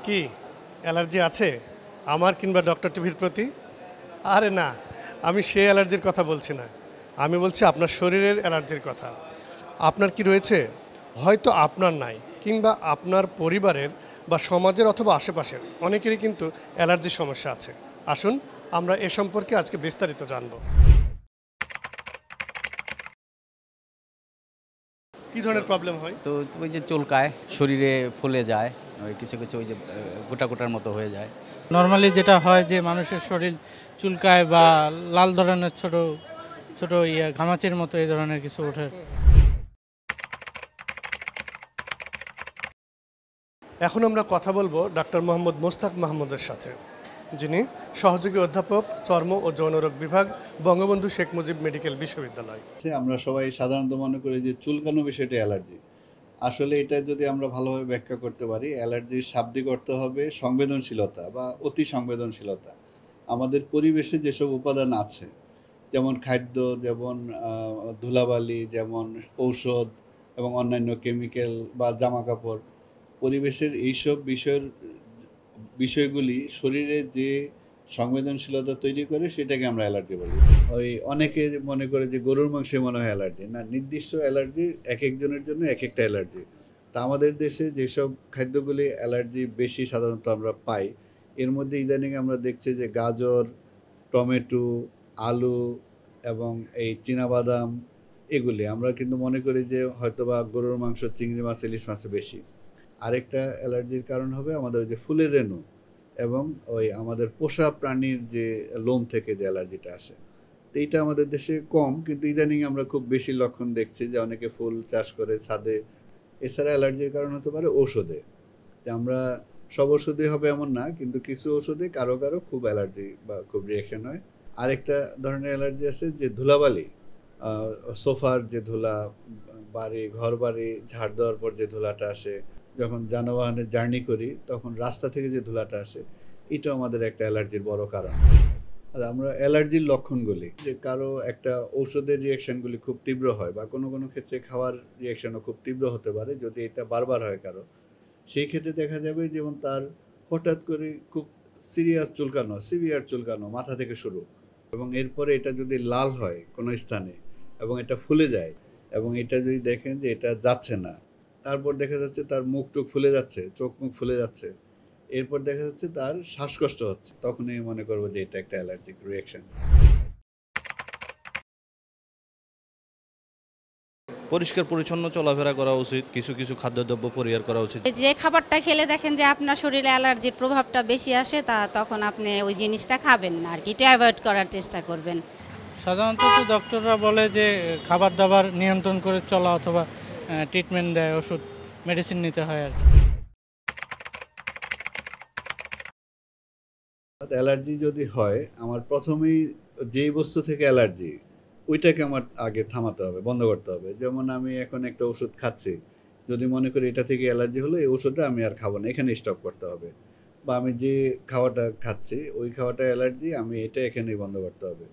কি অ্যালার্জি আছে আমার কিংবা ডক্টর টিভির প্রতি? আরে না, আমি সেই অ্যালার্জির কথা বলছি না। আমি বলছি আপনার শরীরের অ্যালার্জির কথা। আপনার কি রয়েছে? হয়তো আপনার নাই, কিংবা আপনার পরিবারের বা সমাজের অথবা আশেপাশের অনেকেরই কিন্তু অ্যালার্জির সমস্যা আছে। আসুন আমরা এ সম্পর্কে আজকে বিস্তারিত জানব। কী ধরনের প্রবলেম হয়? তো ওই যে চুলকায়, শরীরে ফুলে যায়, ওই কিছু কিছু ওই যে গোটা গোটার মতো হয়ে যায়। নর্মালি যেটা হয় যে মানুষের শরীর চুলকায় বা লাল ধরনের ছোট ছোট ঘামাচির মতো এই ধরনের কিছু ওঠে। এখন আমরা কথা বলবো ডাক্তার মোহাম্মদ মোস্তাক মাহমুদের সাথে, যিনি সহযোগী অধ্যাপক চর্ম ও যৌনরোগ বিভাগ, বঙ্গবন্ধু শেখ মুজিব মেডিকেল বিশ্ববিদ্যালয়। আমরা সবাই সাধারণত মনে করি যে চুলকানো বিষয়টি অ্যালার্জি। আসলে এটা যদি আমরা ভালোভাবে ব্যাখ্যা করতে পারি, অ্যালার্জির শাব্দিক অর্থ হবে সংবেদনশীলতা বা অতি সংবেদনশীলতা। আমাদের পরিবেশে যেসব উপাদান আছে, যেমন খাদ্য, যেমন ধুলাবালি, যেমন ঔষধ এবং অন্যান্য কেমিক্যাল বা জামাকাপড়, পরিবেশের এইসব বিষয়গুলি শরীরে যে সংবেদনশীলতা তৈরি করে সেটাকে আমরা অ্যালার্জি বলি। ওই অনেকে মনে করে যে গরুর মাংসে মনে হয় অ্যালার্জি। না, নির্দিষ্ট অ্যালার্জি এক একজনের জন্য এক একটা অ্যালার্জি। তা আমাদের দেশে যেসব খাদ্যগুলি অ্যালার্জি বেশি সাধারণত আমরা পাই, এর মধ্যে ইদানিং আমরা দেখছি যে গাজর, টমেটো, আলু এবং এই চীনাবাদাম, এগুলি আমরা কিন্তু মনে করি যে হয়তোবা গরুর মাংস, চিংড়ি মাছ, ইলিশ মাছে বেশি। আরেকটা অ্যালার্জির কারণ হবে আমাদের ওই যে ফুলের রেণু এবং ওই আমাদের পোষা প্রাণীর যে লোম থেকে যে অ্যালার্জিটা আসে। তো এইটা আমাদের দেশে কম, কিন্তু ইদানিং আমরা খুব বেশি লক্ষণ দেখছি যে অনেকে ফুল চাষ করে ছাদে। এছাড়া অ্যালার্জির কারণ হতে পারে ঔষধে, যে আমরা সব ওষুধে হবে এমন না, কিন্তু কিছু ওষুধে কারো কারো খুব অ্যালার্জি বা খুব রিয়াকশন হয়। আরেকটা ধরনের অ্যালার্জি আছে যে ধুলাবালি, সোফার যে ধুলা, ঘর বাড়ি ঝাড় দেওয়ার পর যে ধুলাটা আসে, যখন যানবাহনে জার্নি করি তখন রাস্তা থেকে যে ধুলাটা আসে, এটাও আমাদের একটা অ্যালার্জির বড় কারণ। আর আমরা অ্যালার্জির লক্ষণগুলি, যে কারো একটা ঔষধের রিয়াকশানগুলি খুব তীব্র হয় বা কোনো কোনো ক্ষেত্রে খাওয়ার রিয়াকশানও খুব তীব্র হতে পারে যদি এটা বারবার হয় কারো। সেই ক্ষেত্রে দেখা যাবে যেমন তার হঠাৎ করে খুব সিভিয়ার চুলকানো মাথা থেকে শুরু, এবং এরপরে এটা যদি লাল হয় কোনো স্থানে এবং এটা ফুলে যায়, এবং এটা যদি দেখেন যে এটা যাচ্ছে না, তারপর দেখা যাচ্ছে তার মুখ টুক ফুলে যাচ্ছে, চোখ মুখ ফুলে যাচ্ছে, এরপর দেখা যাচ্ছে তার শ্বাসকষ্ট হচ্ছে, তখনই মনে করবো যে এটা একটা অ্যালার্জিক রিয়াকশন। পরিষ্কার পরিচ্ছন্ন চলাফেরা করা উচিত, কিছু কিছু খাদ্যদ্রব্য পরিহার করা উচিত। যে খাবারটা খেলে দেখেন যে আপনার শরীরে অ্যালার্জির প্রভাবটা বেশি আসে, তখন আপনি ওই জিনিসটা খাবেন না আর কি, এটা অ্যাভয়েড করার চেষ্টা করবেন। সাধারণত তো ডক্টররা বলে যে খাবার দাবার নিয়ন্ত্রণ করে চলা অথবা ট্রিটমেন্ট দেয়, ওষুধ মেডিসিন নিতে হয় আর কি। অ্যালার্জি যদি হয়, আমার প্রথমেই যেই বস্তু থেকে অ্যালার্জি ওইটাকে আমার আগে থামাতে হবে, বন্ধ করতে হবে। যেমন আমি এখন একটা ওষুধ খাচ্ছি, যদি মনে করি এটা থেকে অ্যালার্জি হলো, এই ওষুধটা আমি আর খাবো না, এখানে স্টপ করতে হবে। বা আমি যে খাওয়াটা খাচ্ছি ওই খাওয়াটা অ্যালার্জি, আমি এটা এখানেই বন্ধ করতে হবে।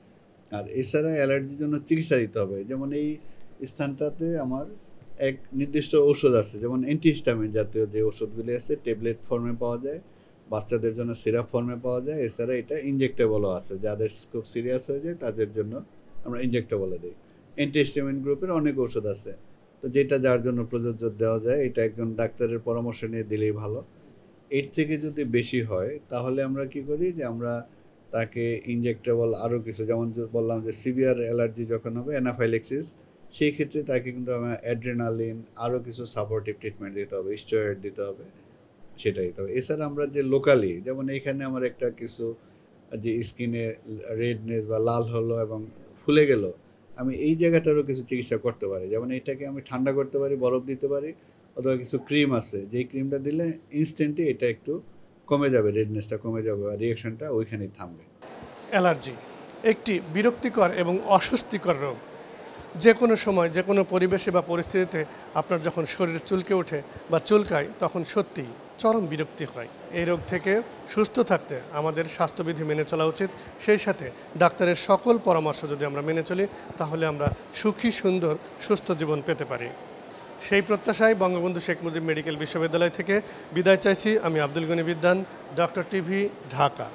আর এছাড়া অ্যালার্জির জন্য চিকিৎসা দিতে হবে। যেমন এই স্থানটাতে আমার এক নির্দিষ্ট ঔষধ আছে, যেমন অ্যান্টিহিস্টামিন জাতীয় যে ওষুধগুলি আছে, ট্যাবলেট ফর্মে পাওয়া যায়, বাচ্চাদের জন্য সিরাপ ফর্মে পাওয়া যায়। এছাড়া এটা ইনজেক্টেবলও আছে, যাদের খুব সিরিয়াস হয়ে যায় তাদের জন্য আমরা ইনজেক্টেবলও দিই। অ্যান্টিহিস্টামিন গ্রুপের অনেক ওষুধ আছে, তো যেটা যার জন্য প্রযোজ্য দেওয়া যায়, এটা একজন ডাক্তারের পরামর্শ নিয়ে দিলেই ভালো। এর থেকে যদি বেশি হয় তাহলে আমরা কি করি, যে আমরা তাকে ইনজেক্টেবল আরও কিছু, যেমন বললাম যে সিভিয়ার অ্যালার্জি যখন হবে, অ্যানাফাইলেক্সিস, সেই ক্ষেত্রে তাকে কিন্তু আমরা অ্যাড্রেনালিন, আরও কিছু সাপোর্টিভ ট্রিটমেন্ট দিতে হবে, স্টেরয়েড দিতে হবে, সেটাই। তবে এছাড়া আমরা যে লোকালি, যেমন এইখানে আমার একটা কিছু যে স্কিনে রেডনেস বা লাল হলো এবং ফুলে গেল, আমি এই জায়গাটারও কিছু চিকিৎসা করতে পারি। যেমন এটাকে আমি ঠান্ডা করতে পারি, বরফ দিতে পারি, অথবা কিছু ক্রিম আছে যেই ক্রিমটা দিলে ইনস্ট্যান্টলি এটা একটু কমে যাবে, রেডনেসটা কমে যাবে আর রিয়াকশনটা ওইখানেই থামবে। অ্যালার্জি একটি বিরক্তিকর এবং অস্বস্তিকর রোগ। যে কোনো সময় যে কোনো পরিবেশে বা পরিস্থিতিতে আপনার যখন শরীর চুলকে ওঠে বা চুলকায়, তখন সত্যিই চরম বিরক্তি হয়। এই রোগ থেকে সুস্থ থাকতে আমাদের স্বাস্থ্যবিধি মেনে চলা উচিত। সেই সাথে ডাক্তারের সকল পরামর্শ যদি আমরা মেনে চলি, তাহলে আমরা সুখী, সুন্দর, সুস্থ জীবন পেতে পারি। সেই প্রত্যাশায় বঙ্গবন্ধু শেখ মুজিব মেডিকেল বিশ্ববিদ্যালয় থেকে বিদায় চাইছি। আমি আব্দুল গনি বিদ্যান, ডক্টর টিভি, ঢাকা।